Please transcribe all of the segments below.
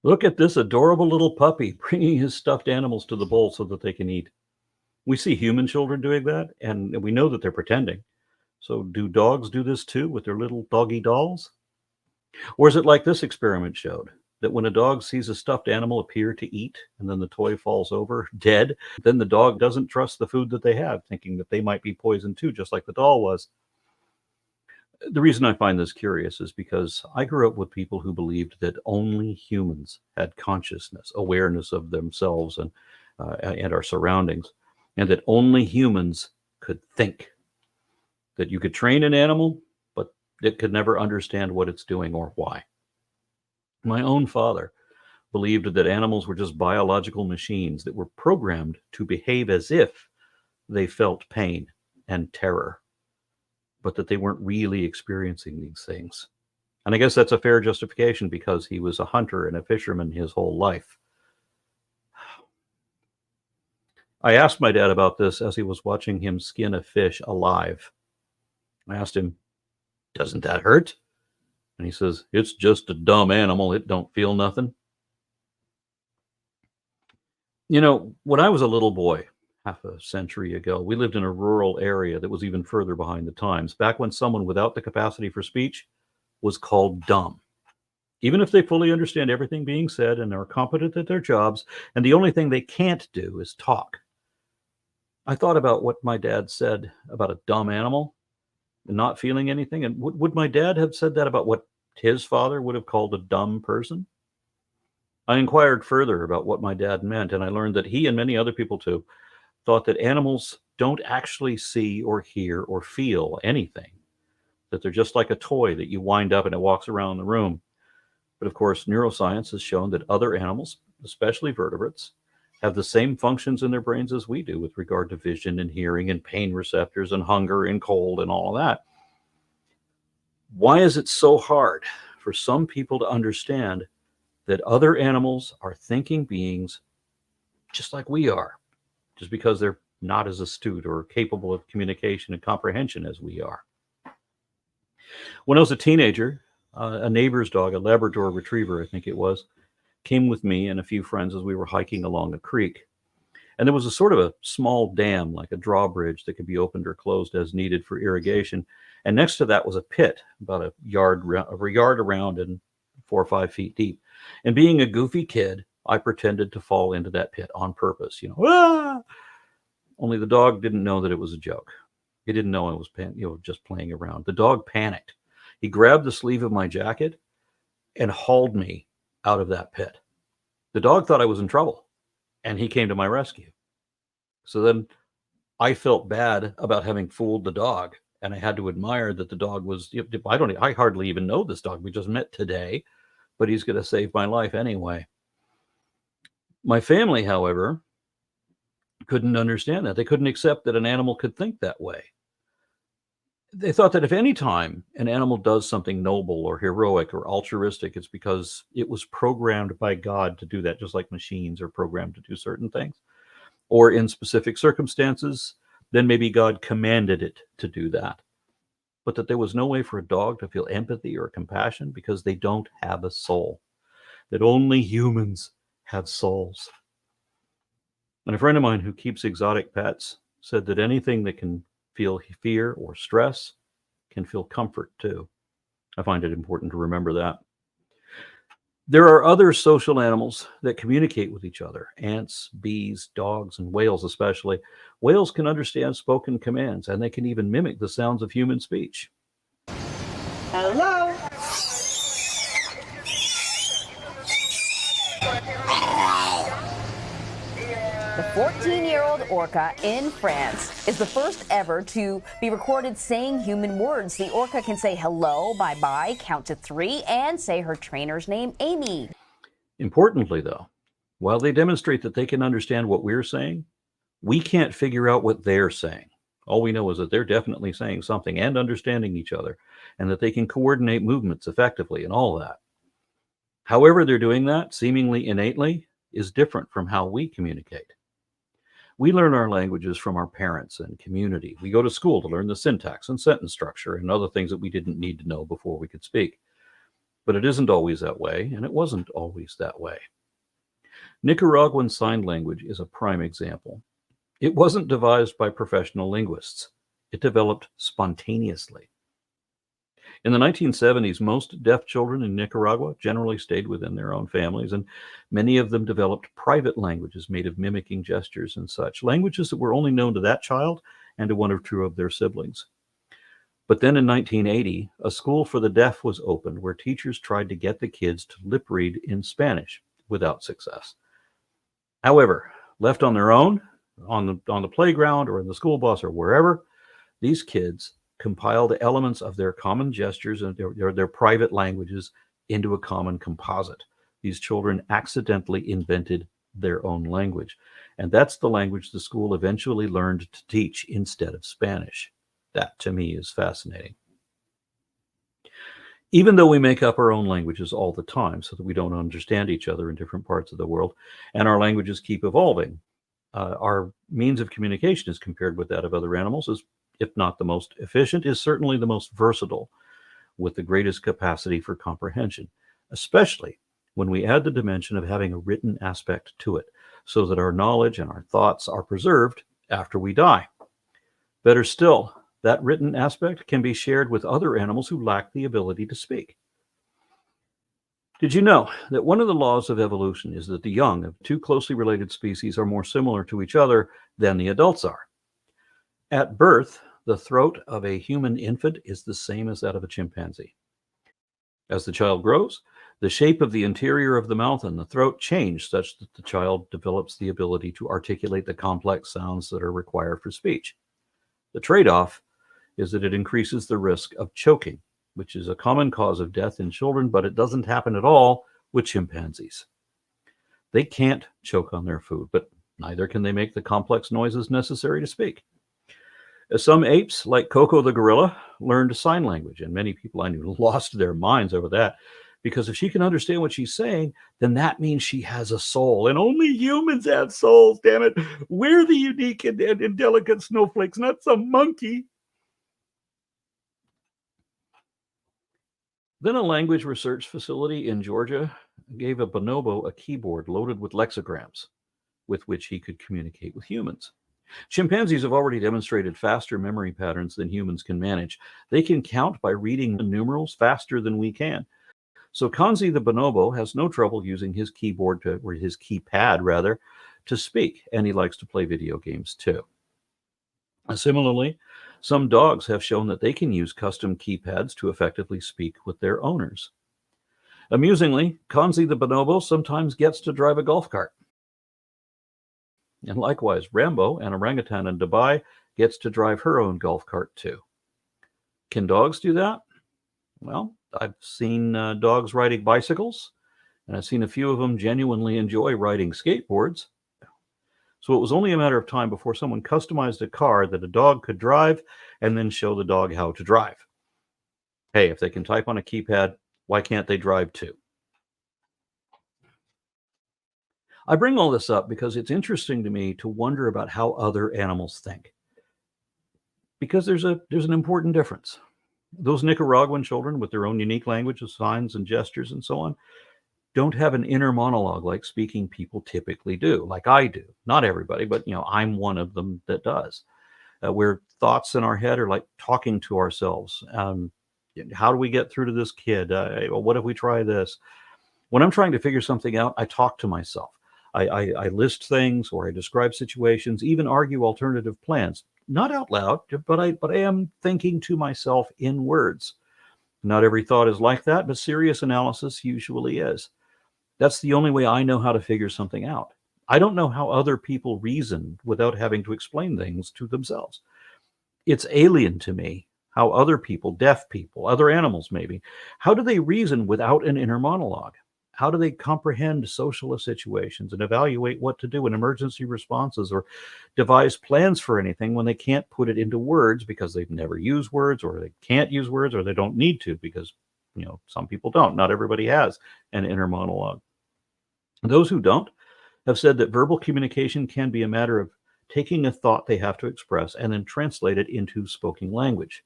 Look at this adorable little puppy bringing his stuffed animals to the bowl so that they can eat. We see human children doing that, and we know that they're pretending. So, do dogs do this too with their little doggy dolls? Or is it like this experiment showed that when a dog sees a stuffed animal appear to eat and then the toy falls over dead, then the dog doesn't trust the food that they have, thinking that they might be poisoned too, just like the doll was? The reason I find this curious is because I grew up with people who believed that only humans had consciousness, awareness of themselves and our surroundings, and that only humans could think. That you could train an animal, but it could never understand what it's doing or why. My own father believed that animals were just biological machines that were programmed to behave as if they felt pain and terror, but that they weren't really experiencing these things. And I guess that's a fair justification because he was a hunter and a fisherman his whole life. I asked my dad about this as he was watching him skin a fish alive. I asked him, "Doesn't that hurt?" And he says, "It's just a dumb animal. It don't feel nothing." When I was a little boy, half a century ago, we lived in a rural area that was even further behind the times, back when someone without the capacity for speech was called dumb. Even if they fully understand everything being said and are competent at their jobs, and the only thing they can't do is talk. I thought about what my dad said about a dumb animal and not feeling anything. And would my dad have said that about what his father would have called a dumb person? I inquired further about what my dad meant, and I learned that he and many other people too thought that animals don't actually see or hear or feel anything, that they're just like a toy that you wind up and it walks around the room. But of course, neuroscience has shown that other animals, especially vertebrates, have the same functions in their brains as we do with regard to vision and hearing and pain receptors and hunger and cold and all of that. Why is it so hard for some people to understand that other animals are thinking beings just like we are, just because they're not as astute or capable of communication and comprehension as we are? When I was a teenager, a neighbor's dog, a Labrador retriever, I think it was, came with me and a few friends as we were hiking along a creek. And there was a sort of a small dam, like a drawbridge that could be opened or closed as needed for irrigation. And next to that was a pit about a yard around and 4 or 5 feet deep. And being a goofy kid, I pretended to fall into that pit on purpose, ah! Only the dog didn't know that it was a joke. He didn't know I was just playing around. The dog panicked. He grabbed the sleeve of my jacket and hauled me out of that pit. The dog thought I was in trouble, and he came to my rescue. So then I felt bad about having fooled the dog, and I had to admire that the dog was, I hardly even know this dog. We just met today, but he's going to save my life anyway. My family, however, couldn't understand that. They couldn't accept that an animal could think that way. They thought that if any time an animal does something noble or heroic or altruistic, it's because it was programmed by God to do that, just like machines are programmed to do certain things. Or in specific circumstances, then maybe God commanded it to do that. But that there was no way for a dog to feel empathy or compassion because they don't have a soul. That only humans have souls. And a friend of mine who keeps exotic pets said that anything that can feel fear or stress can feel comfort too. I find it important to remember that. There are other social animals that communicate with each other: ants, bees, dogs, and whales especially. Whales can understand spoken commands, and they can even mimic the sounds of human speech. Hello. The 14-year-old orca in France is the first ever to be recorded saying human words. The orca can say hello, bye-bye, count to 3, and say her trainer's name, Amy. Importantly, though, while they demonstrate that they can understand what we're saying, we can't figure out what they're saying. All we know is that they're definitely saying something and understanding each other, and that they can coordinate movements effectively and all that. However they're doing that, seemingly innately, is different from how we communicate. We learn our languages from our parents and community. We go to school to learn the syntax and sentence structure and other things that we didn't need to know before we could speak. But it isn't always that way, and it wasn't always that way. Nicaraguan Sign Language is a prime example. It wasn't devised by professional linguists. It developed spontaneously. In the 1970s, most deaf children in Nicaragua generally stayed within their own families, and many of them developed private languages made of mimicking gestures and such, languages that were only known to that child and to one or two of their siblings. But then in 1980, a school for the deaf was opened where teachers tried to get the kids to lip read in Spanish without success. However, left on their own, on the playground or in the school bus or wherever, these kids compiled elements of their common gestures and their private languages into a common composite. These children accidentally invented their own language. And that's the language the school eventually learned to teach instead of Spanish. That, to me, is fascinating. Even though we make up our own languages all the time so that we don't understand each other in different parts of the world, and our languages keep evolving, our means of communication as compared with that of other animals is, if not the most efficient, is certainly the most versatile, with the greatest capacity for comprehension, especially when we add the dimension of having a written aspect to it, so that our knowledge and our thoughts are preserved after we die. Better still, that written aspect can be shared with other animals who lack the ability to speak. Did you know that one of the laws of evolution is that the young of two closely related species are more similar to each other than the adults are? At birth, the throat of a human infant is the same as that of a chimpanzee. As the child grows, the shape of the interior of the mouth and the throat change such that the child develops the ability to articulate the complex sounds that are required for speech. The trade-off is that it increases the risk of choking, which is a common cause of death in children, but it doesn't happen at all with chimpanzees. They can't choke on their food, but neither can they make the complex noises necessary to speak. Some apes, like Coco the gorilla, learned sign language, and many people I knew lost their minds over that, because if she can understand what she's saying, then that means she has a soul, and only humans have souls, damn it. We're the unique and delicate snowflakes, not some monkey. Then a language research facility in Georgia gave a bonobo a keyboard loaded with lexicograms with which he could communicate with humans. Chimpanzees have already demonstrated faster memory patterns than humans can manage. They can count by reading numerals faster than we can. So Kanzi the bonobo has no trouble using his keyboard or his keypad rather, to speak, and he likes to play video games too. Similarly, some dogs have shown that they can use custom keypads to effectively speak with their owners. Amusingly, Kanzi the bonobo sometimes gets to drive a golf cart. And likewise, Rambo, an orangutan in Dubai, gets to drive her own golf cart too. Can dogs do that? Well, I've seen dogs riding bicycles, and I've seen a few of them genuinely enjoy riding skateboards. So it was only a matter of time before someone customized a car that a dog could drive and then show the dog how to drive. Hey, if they can type on a keypad, why can't they drive too? I bring all this up because it's interesting to me to wonder about how other animals think. Because there's an important difference. Those Nicaraguan children with their own unique language of signs and gestures and so on don't have an inner monologue like speaking people typically do, like I do. Not everybody, but I'm one of them that does. Where thoughts in our head are like talking to ourselves. How do we get through to this kid? What if we try this? When I'm trying to figure something out, I talk to myself. I list things, or I describe situations, even argue alternative plans. Not out loud, but I am thinking to myself in words. Not every thought is like that, but serious analysis usually is. That's the only way I know how to figure something out. I don't know how other people reason without having to explain things to themselves. It's alien to me how other people, deaf people, other animals maybe, how do they reason without an inner monologue? How do they comprehend social situations and evaluate what to do in emergency responses, or devise plans for anything when they can't put it into words because they've never used words, or they can't use words, or they don't need to because, some people don't. Not everybody has an inner monologue. Those who don't have said that verbal communication can be a matter of taking a thought they have to express and then translate it into spoken language,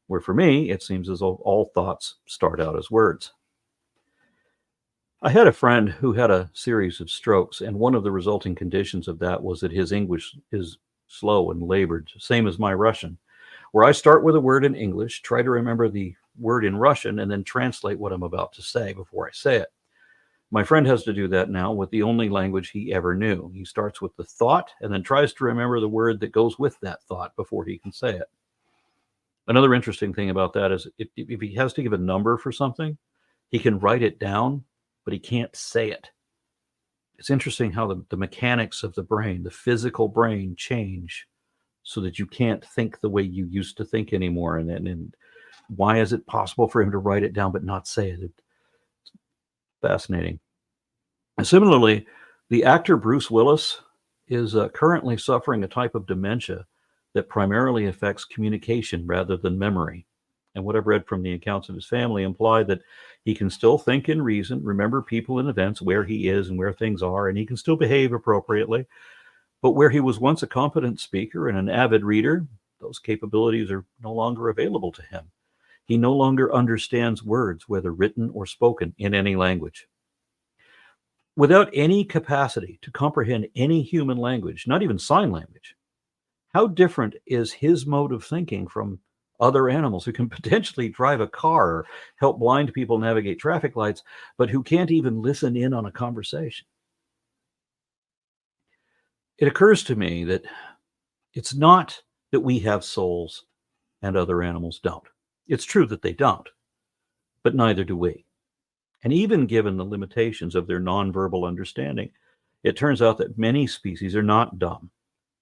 where for me, it seems as though all thoughts start out as words. I had a friend who had a series of strokes, and one of the resulting conditions of that was that his English is slow and labored, same as my Russian, where I start with a word in English, try to remember the word in Russian, and then translate what I'm about to say before I say it. My friend has to do that now with the only language he ever knew. He starts with the thought and then tries to remember the word that goes with that thought before he can say it. Another interesting thing about that is if he has to give a number for something, he can write it down, but he can't say it. It's interesting how the mechanics of the brain, the physical brain, change so that you can't think the way you used to think anymore. And why is it possible for him to write it down but not say it? It's fascinating. And similarly, the actor Bruce Willis is currently suffering a type of dementia that primarily affects communication rather than memory. And what I've read from the accounts of his family imply that he can still think and reason, remember people and events, where he is and where things are, and he can still behave appropriately. But where he was once a competent speaker and an avid reader, those capabilities are no longer available to him. He no longer understands words, whether written or spoken, in any language. Without any capacity to comprehend any human language, not even sign language, how different is his mode of thinking from other animals who can potentially drive a car or help blind people navigate traffic lights, but who can't even listen in on a conversation? It occurs to me that it's not that we have souls and other animals don't. It's true that they don't, but neither do we. And even given the limitations of their nonverbal understanding, it turns out that many species are not dumb.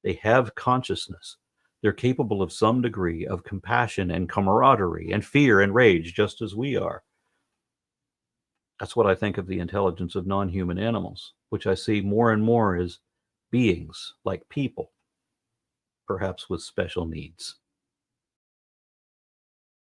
They have consciousness. They're capable of some degree of compassion and camaraderie and fear and rage, just as we are. That's what I think of the intelligence of non-human animals, which I see more and more as beings like people, perhaps with special needs.